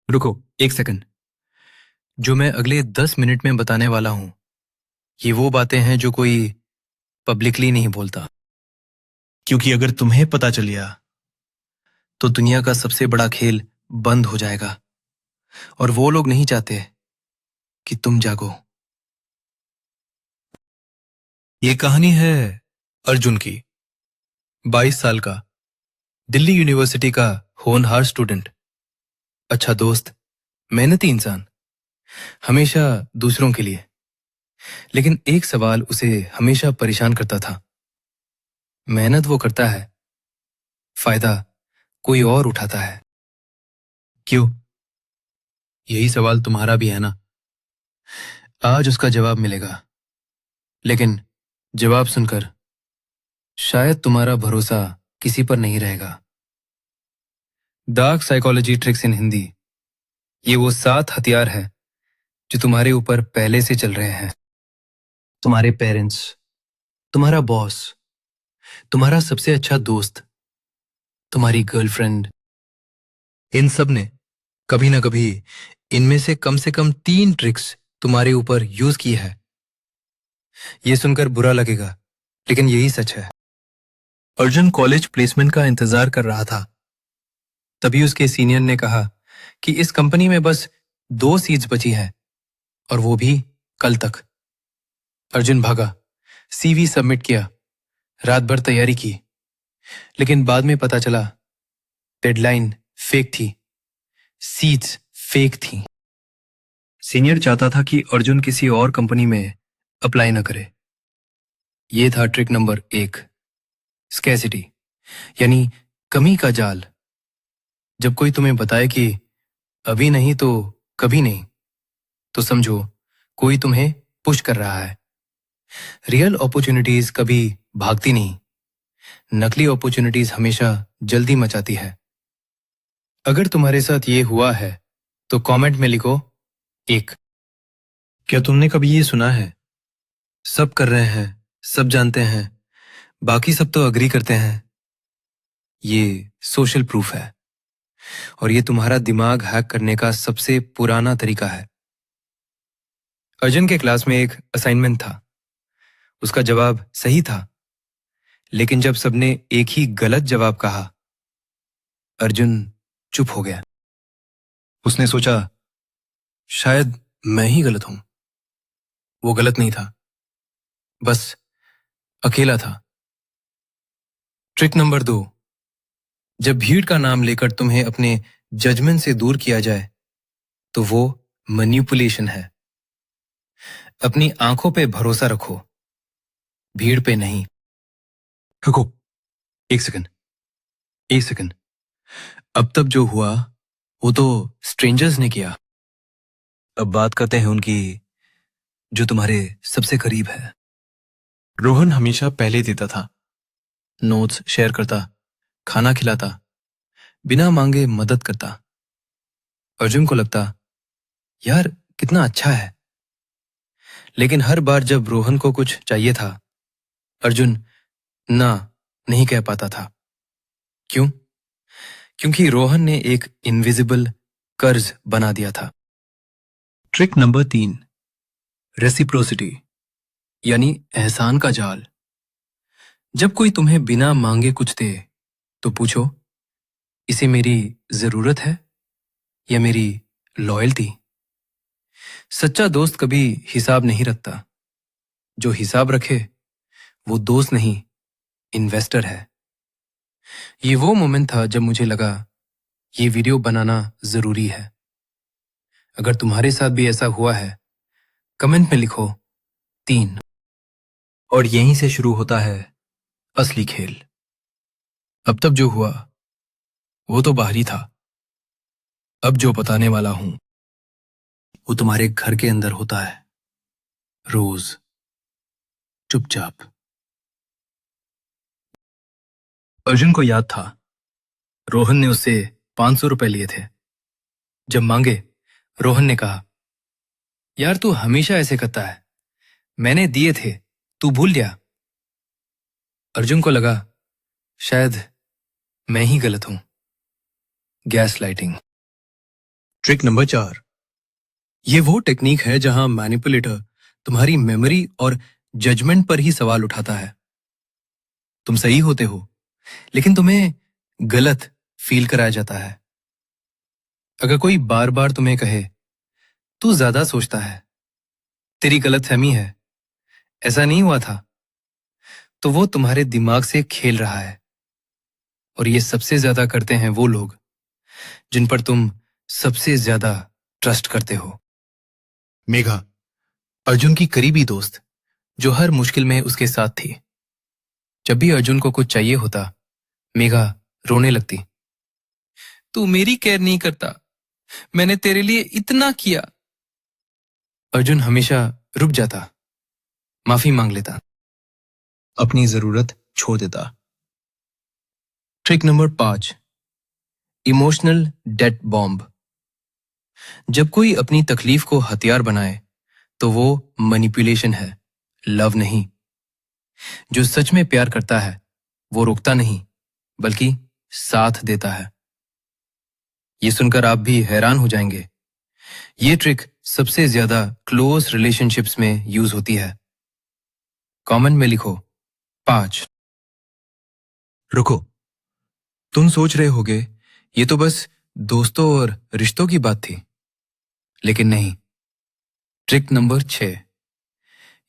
रुको, एक सेकंड। जो मैं अगले 10 मिनट में बताने वाला हूं, ये वो बातें हैं जो कोई पब्लिकली नहीं बोलता। क्योंकि अगर तुम्हें पता चल गया तो दुनिया का सबसे बड़ा खेल बंद हो जाएगा। और वो लोग नहीं चाहते कि तुम जागो। ये कहानी है अर्जुन की। 22 साल का, दिल्ली यूनिवर्सिटी का होनहार स्टूडेंट, अच्छा दोस्त, मेहनती इंसान, हमेशा दूसरों के लिए। लेकिन एक सवाल उसे हमेशा परेशान करता था। मेहनत वो करता है, फायदा कोई और उठाता है। क्यों? यही सवाल तुम्हारा भी है ना? आज उसका जवाब मिलेगा। लेकिन जवाब सुनकर शायद तुम्हारा भरोसा किसी पर नहीं रहेगा। डार्क साइकोलॉजी ट्रिक्स इन हिंदी, ये वो 7 हथियार है जो तुम्हारे ऊपर पहले से चल रहे हैं। तुम्हारे पेरेंट्स, तुम्हारा बॉस, तुम्हारा सबसे अच्छा दोस्त, तुम्हारी गर्लफ्रेंड, इन सब ने कभी ना कभी इनमें से कम 3 ट्रिक्स तुम्हारे ऊपर यूज की है। ये सुनकर बुरा लगेगा, लेकिन यही सच है। अर्जुन कॉलेज प्लेसमेंट का इंतजार कर रहा था। तभी उसके सीनियर ने कहा कि इस कंपनी में बस 2 सीट्स बची हैं, और वो भी कल तक। अर्जुन भागा, सीवी सबमिट किया, रात भर तैयारी की। लेकिन बाद में पता चला डेडलाइन फेक थी, सीट्स फेक थी। सीनियर चाहता था कि अर्जुन किसी और कंपनी में अप्लाई न करे। यह था ट्रिक नंबर 1, स्कैसिटी, यानी कमी का जाल। जब कोई तुम्हें बताए कि अभी नहीं तो कभी नहीं, तो समझो कोई तुम्हें पुश कर रहा है। रियल अपॉर्चुनिटीज कभी भागती नहीं, नकली अपॉर्चुनिटीज हमेशा जल्दी मचाती है। अगर तुम्हारे साथ ये हुआ है तो कमेंट में लिखो 1। क्या तुमने कभी ये सुना है, सब कर रहे हैं, सब जानते हैं, बाकी सब तो अग्री करते हैं? ये सोशल प्रूफ है, और ये तुम्हारा दिमाग हैक करने का सबसे पुराना तरीका है। अर्जुन के क्लास में एक असाइनमेंट था। उसका जवाब सही था, लेकिन जब सबने एक ही गलत जवाब कहा, अर्जुन चुप हो गया। उसने सोचा, शायद मैं ही गलत हूं। वो गलत नहीं था, बस अकेला था। ट्रिक नंबर 2, जब भीड़ का नाम लेकर तुम्हें अपने जजमेंट से दूर किया जाए, तो वो मैनिपुलेशन है। अपनी आंखों पे भरोसा रखो, भीड़ पे नहीं। रुको, एक सेकंड, एक सेकंड। अब तक जो हुआ वो तो स्ट्रेंजर्स ने किया। अब बात करते हैं उनकी, जो तुम्हारे सबसे करीब है। रोहन हमेशा पहले देता था, नोट्स शेयर करता, खाना खिलाता, बिना मांगे मदद करता। अर्जुन को लगता, यार कितना अच्छा है। लेकिन हर बार जब रोहन को कुछ चाहिए था, अर्जुन ना नहीं कह पाता था। क्यों? क्योंकि रोहन ने एक इनविजिबल कर्ज बना दिया था। ट्रिक नंबर 3, रेसिप्रोसिटी, यानी एहसान का जाल। जब कोई तुम्हें बिना मांगे कुछ दे, तो पूछो, इसे मेरी जरूरत है या मेरी लॉयल्टी? सच्चा दोस्त कभी हिसाब नहीं रखता। जो हिसाब रखे वो दोस्त नहीं, इन्वेस्टर है। ये वो मोमेंट था जब मुझे लगा ये वीडियो बनाना जरूरी है। अगर तुम्हारे साथ भी ऐसा हुआ है, कमेंट में लिखो 3। और यहीं से शुरू होता है असली खेल। अब तक जो हुआ वो तो बाहरी था। अब जो बताने वाला हूं वो तुम्हारे घर के अंदर होता है, रोज, चुपचाप। अर्जुन को याद था, रोहन ने उससे 500 रुपए लिए थे। जब मांगे, रोहन ने कहा, यार तू हमेशा ऐसे करता है, मैंने दिए थे, तू भूल गया। अर्जुन को लगा, शायद मैं ही गलत हूं। Gas lighting. Trick number 4। ये वो टेक्निक है जहां मैनिपुलेटर तुम्हारी मेमोरी और जजमेंट पर ही सवाल उठाता है। तुम सही होते हो, लेकिन तुम्हें गलत फील कराया जाता है। अगर कोई बार बार तुम्हें कहे, तू ज्यादा सोचता है, तेरी गलतफहमी है, ऐसा नहीं हुआ था, तो वो तुम्हारे दिमाग से खेल रहा है। और ये सबसे ज्यादा करते हैं वो लोग जिन पर तुम सबसे ज्यादा ट्रस्ट करते हो। मेघा, अर्जुन की करीबी दोस्त, जो हर मुश्किल में उसके साथ थी। जब भी अर्जुन को कुछ चाहिए होता, मेघा रोने लगती। तू मेरी केयर नहीं करता, मैंने तेरे लिए इतना किया। अर्जुन हमेशा रुक जाता, माफी मांग लेता, अपनी जरूरत छोड़ देता। Trick number 5। Emotional debt bomb. जब कोई अपनी तकलीफ को हथियार बनाए तो वो मैनिपुलेशन है, लव नहीं। जो सच में प्यार करता है वो रोकता नहीं, बल्कि साथ देता है। ये सुनकर आप भी हैरान हो जाएंगे। ये ट्रिक सबसे ज्यादा क्लोज रिलेशनशिप्स में यूज होती है। कमेंट में लिखो 5। रुको, तुम सोच रहे होगे ये तो बस दोस्तों और रिश्तों की बात थी, लेकिन नहीं। Trick number 6।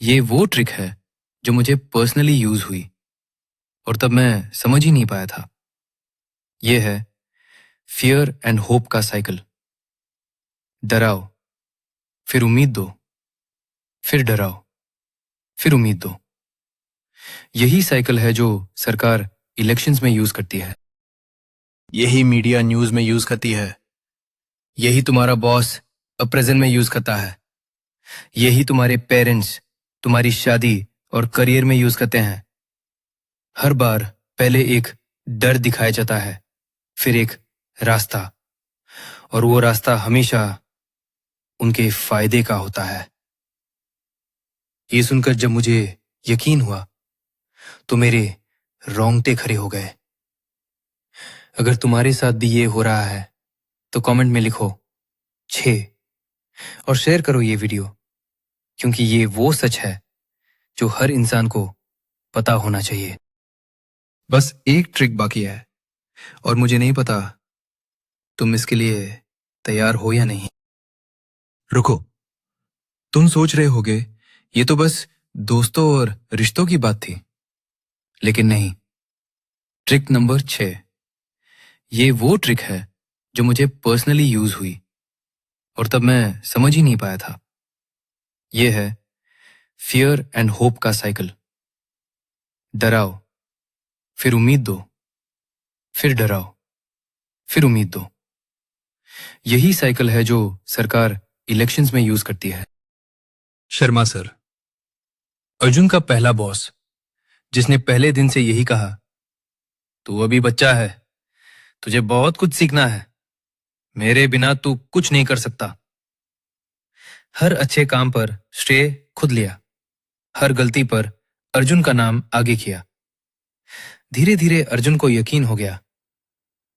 ये वो ट्रिक है जो मुझे पर्सनली यूज हुई और तब मैं समझ ही नहीं पाया था। ये है फियर एंड होप का साइकिल। डराओ, फिर उम्मीद दो, फिर डराओ, फिर उम्मीद दो। यही साइकिल है जो सरकार इलेक्शंस में यूज करती है, यही मीडिया न्यूज में यूज करती है, यही तुम्हारा बॉस अब प्रेजेंट में यूज करता है, यही तुम्हारे पेरेंट्स तुम्हारी शादी और करियर में यूज करते हैं। हर बार पहले एक डर दिखाया जाता है, फिर एक रास्ता, और वो रास्ता हमेशा उनके फायदे का होता है। ये सुनकर जब मुझे यकीन हुआ तो मेरे रोंगटे खड़े हो गए। अगर तुम्हारे साथ भी ये हो रहा है तो कमेंट में लिखो 6 और शेयर करो ये वीडियो, क्योंकि ये वो सच है जो हर इंसान को पता होना चाहिए। बस एक ट्रिक बाकी है और मुझे नहीं पता तुम इसके लिए तैयार हो या नहीं। रुको, तुम सोच रहे होगे ये तो बस दोस्तों और रिश्तों की बात थी, लेकिन नहीं। Trick number 6। ये वो ट्रिक है जो मुझे पर्सनली यूज हुई और तब मैं समझ ही नहीं पाया था। ये है फियर एंड होप का साइकिल। डराओ, फिर उम्मीद दो, फिर डराओ, फिर उम्मीद दो। यही साइकिल है जो सरकार इलेक्शंस में यूज करती है। शर्मा सर, अर्जुन का पहला बॉस, जिसने पहले दिन से यही कहा, तू अभी बच्चा है, तुझे बहुत कुछ सीखना है, मेरे बिना तू कुछ नहीं कर सकता। हर अच्छे काम पर श्रेय खुद लिया, हर गलती पर अर्जुन का नाम आगे किया। धीरे धीरे अर्जुन को यकीन हो गया,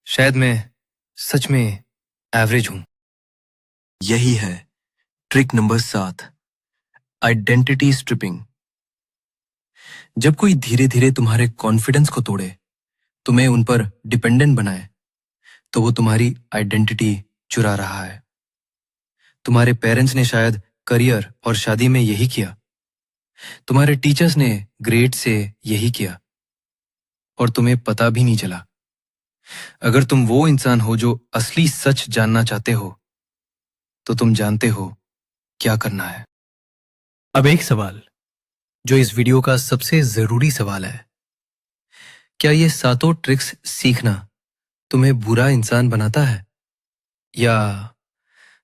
शायद मैं सच में एवरेज हूं। यही है ट्रिक नंबर 7, आइडेंटिटी स्ट्रिपिंग। जब कोई धीरे धीरे तुम्हारे कॉन्फिडेंस को तोड़े, तुम्हें उन पर डिपेंडेंट बनाए, तो वो तुम्हारी आइडेंटिटी चुरा रहा है। तुम्हारे पेरेंट्स ने शायद करियर और शादी में यही किया, तुम्हारे टीचर्स ने ग्रेड से यही किया, और तुम्हें पता भी नहीं चला। अगर तुम वो इंसान हो जो असली सच जानना चाहते हो, तो तुम जानते हो क्या करना है। अब एक सवाल, जो इस वीडियो का सबसे जरूरी सवाल है। क्या ये सातों ट्रिक्स सीखना तुम्हें बुरा इंसान बनाता है, या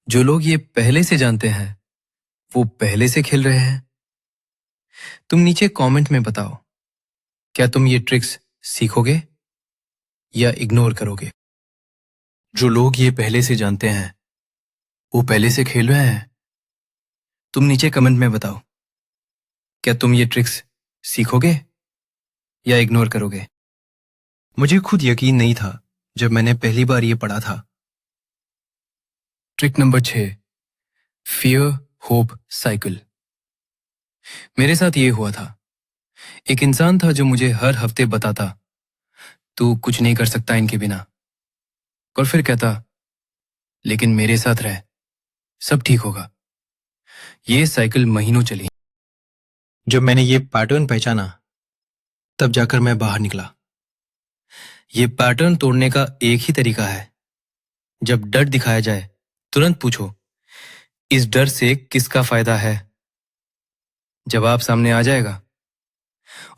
जो लोग ये पहले से जानते हैं वो पहले से खेल रहे हैं? तुम नीचे कमेंट में बताओ, क्या तुम ये ट्रिक्स सीखोगे या इग्नोर करोगे? जो लोग ये पहले से जानते हैं वो पहले से खेल रहे हैं। तुम नीचे कमेंट में बताओ, क्या तुम ये ट्रिक्स सीखोगे या इग्नोर करोगे? मुझे खुद यकीन नहीं था जब मैंने पहली बार ये पढ़ा था। Trick number 6, fear hope cycle. मेरे साथ ये हुआ था। एक इंसान था जो मुझे हर हफ्ते बताता, तू कुछ नहीं कर सकता इनके बिना, और फिर कहता, लेकिन मेरे साथ रह, सब ठीक होगा। ये साइकिल महीनों चली। जब मैंने ये पैटर्न पहचाना, तब जाकर मैं बाहर निकला। ये पैटर्न तोड़ने का एक ही तरीका है। जब डर दिखाया जाए, तुरंत पूछो, इस डर से किसका फायदा है? जवाब सामने आ जाएगा।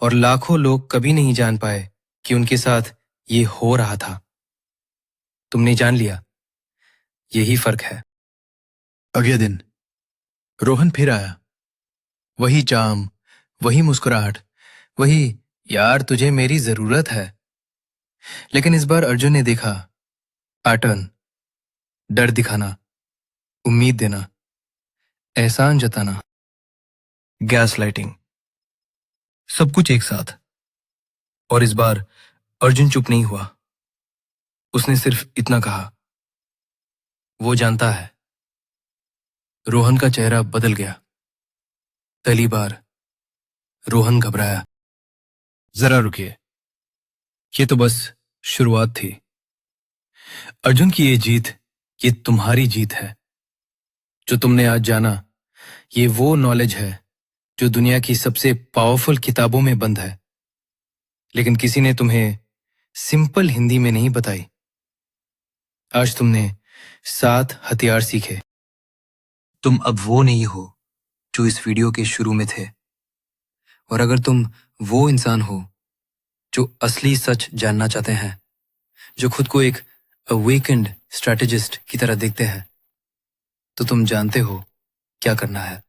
और लाखों लोग कभी नहीं जान पाए कि उनके साथ ये हो रहा था। तुमने जान लिया। यही फर्क है। अगले दिन रोहन फिर आया। वही जाम, वही मुस्कुराहट, वही यार तुझे मेरी जरूरत है। लेकिन इस बार अर्जुन ने देखा पैटर्न, डर दिखाना, उम्मीद देना, एहसान जताना, गैस लाइटिंग, सब कुछ एक साथ। और इस बार अर्जुन चुप नहीं हुआ। उसने सिर्फ इतना कहा, वो जानता है। रोहन का चेहरा बदल गया। पहली बार रोहन घबराया। जरा रुकिए, ये तो बस शुरुआत थी। अर्जुन की ये जीत, ये तुम्हारी जीत है। जो तुमने आज जाना, ये वो नॉलेज है जो दुनिया की सबसे पावरफुल किताबों में बंद है, लेकिन किसी ने तुम्हें सिंपल हिंदी में नहीं बताई। आज तुमने 7 हथियार सीखे। तुम अब वो नहीं हो जो इस वीडियो के शुरू में थे। और अगर तुम वो इंसान हो जो असली सच जानना चाहते हैं, जो खुद को एक अवेकेंड स्ट्रैटेजिस्ट की तरह देखते हैं, तो तुम जानते हो क्या करना है।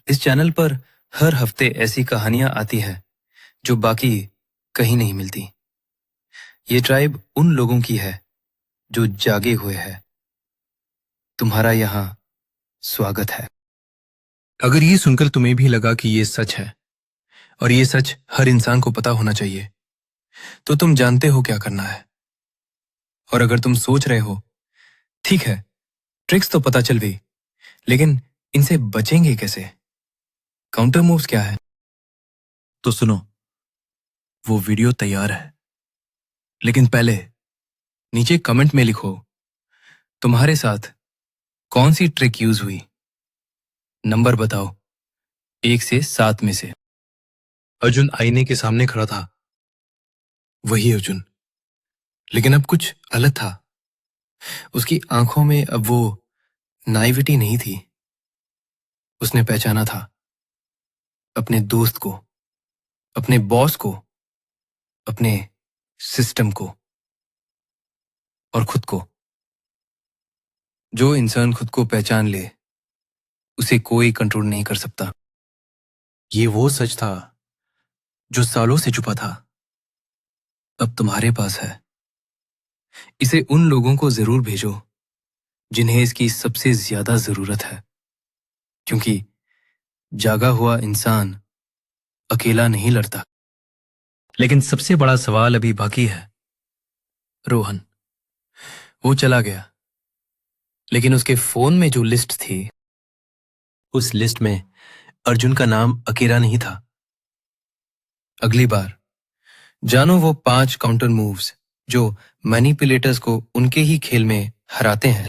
इस चैनल पर हर हफ्ते ऐसी कहानियां आती है जो बाकी कहीं नहीं मिलती। ये ट्राइब उन लोगों की है जो जागे हुए हैं। तुम्हारा यहां स्वागत है। अगर ये सुनकर तुम्हें भी लगा कि ये सच है और ये सच हर इंसान को पता होना चाहिए, तो तुम जानते हो क्या करना है। और अगर तुम सोच रहे हो, ठीक है, ट्रिक्स तो पता चल गई, लेकिन इनसे बचेंगे कैसे? काउंटर मूव्स क्या है? तो सुनो, वो वीडियो तैयार है। लेकिन पहले नीचे कमेंट में लिखो, तुम्हारे साथ कौन सी ट्रिक यूज हुई। नंबर बताओ, 1 से 7 में से। अर्जुन आईने के सामने खड़ा था। वही अर्जुन, लेकिन अब कुछ अलग था। उसकी आंखों में अब वो नाइविटी नहीं थी। उसने पहचाना था अपने दोस्त को, अपने बॉस को, अपने सिस्टम को, और खुद को। जो इंसान खुद को पहचान ले, उसे कोई कंट्रोल नहीं कर सकता। ये वो सच था जो सालों से छुपा था, अब तुम्हारे पास है। इसे उन लोगों को जरूर भेजो जिन्हें इसकी सबसे ज्यादा जरूरत है, क्योंकि जागा हुआ इंसान अकेला नहीं लड़ता। लेकिन सबसे बड़ा सवाल अभी बाकी है। रोहन, वो चला गया, लेकिन उसके फोन में जो लिस्ट थी, उस लिस्ट में अर्जुन का नाम अकेला नहीं था। अगली बार जानो वो 5 काउंटर मूव्स जो मैनिपुलेटर्स को उनके ही खेल में हराते हैं।